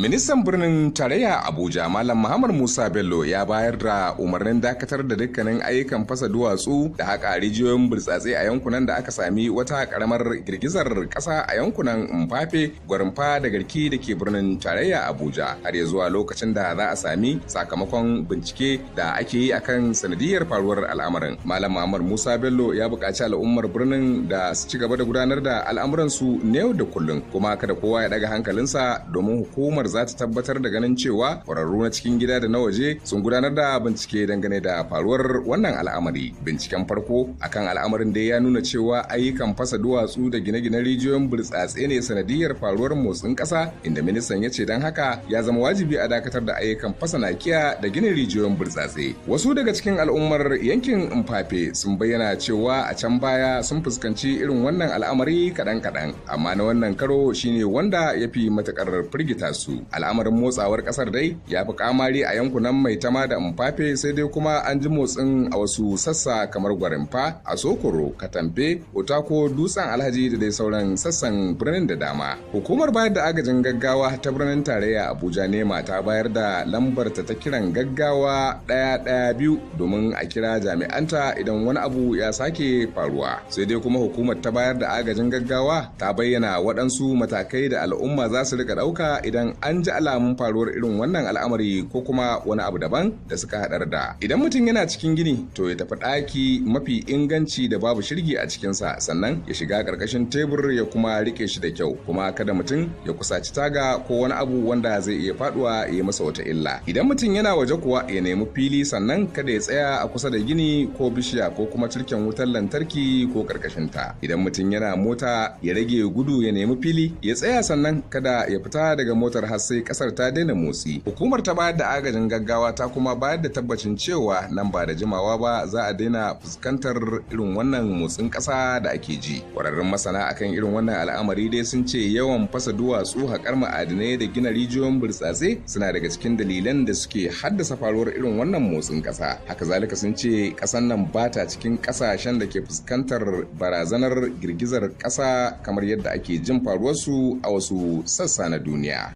Ministan birnin tarayya Abuja Malam Muhammad Musa Bello ya bayar da umarnin dakatar da dukkanin ayyukan fasa duwatsu da haƙa rijiyoyin burtsatse a yankunan da aka sami wata karamar girgizar ƙasa a yankunan Mfafe, Gwarinfa da Garki da ke birnin tarayya Abuja har ya zuwa lokacin da za a sami sakamakon bincike da ake yi akan sanadiyar faruwar al'amarin. Malam Muhammad Musa Bello ya buƙaci al'ummar birnin da su ci gaba da gudanar da al'amuransu na yau da kullum, kuma kada kowa ya daga hankalinsa domin hukumar za ta tabbatar da ganin cewa kwararru na cikin gida da na waje sun gudanar da bincike dangane da faruwar wannan al'amari. Binciken farko akan al'amarin da ya nuna cewa ayyukan fasa duwatsu da gine-ginen rijiyoyin burtsatse ne sanadiyar faruwar motsin ƙasa, inda ministan ya ce don haka ya zama wajibi a dakatar da ayyukan fasa nakiya da ginin rijiyoyin burtsatse. Wasu daga cikin al'ummar yankin Mfafe sun bayyana cewa a can baya sun fuskanci irin wannan al'amari kaɗan-kaɗan, amma na wannan karo shine wanda ya fi matuƙar firgita su. Al'amarin motsawar kasar dai ya fi kamari a yankunan Maitama da Mfafe, sai dai kuma an ji motsin a wasu sassa kamar Gwarinfa, a Sokoro, Katamfe, Otako, Dutsen Alhaji da dai sauran sassan birnin da dama. Hukumar bayar da agajin gaggawa ta birnin tarayya Abuja nema ta bayar da lambar ta kiran gaggawa 112 domin a kira jami'anta idan wani abu ya sake faruwa. Sai dai kuma hukumar ta bayar da agajin gaggawa ta bayyana waɗansu matakai da al'umma za su rika ɗauka idan an ji alamun faruwar irin wannan al'amari ko kuma wani abu daban da suka haɗar da idan mutum yana cikin gini to ya tafi ɗaki mafi inganci da babu shirgi a cikinsa, sannan ya shiga ƙarƙashin tebur ya kuma riƙe shi da kyau, kuma kada mutum ya kusaci taga ko wani abu wanda zai iya faɗuwa ya yi masa wata illa. Idan mutum yana waje kuwa ya nemi fili, sannan kada ya tsaya a kusa da gini ko bishiya ko kuma turken wutar lantarki ko ƙarƙashinta. Idan mutum yana mota ya rage gudu ya nemi fili ya tsaya, sannan kada ya fita daga motar har sai kasar ta daina motsi. Hukumar ta bayar da agajin gaggawa ta kuma bayar da tabbacin cewa nan ba da jimawa ba za a daina fuskantar irin wannan motsin kasa da ake ji. Kwararrun masana akan irin wannan al'amari dai sun ce yawan fasa duwatsu, haƙar ma'adinai da gina rijiyoyin burtsatse suna daga cikin dalilan da suke haddasa faruwar irin wannan motsin kasa. Haka zalika sun ce kasan nan ba ta cikin kasashen da ke fuskantar barazanar girgizar kasa kamar yadda ake jin faruwarsu a wasu sassa na duniya.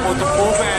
Một phố về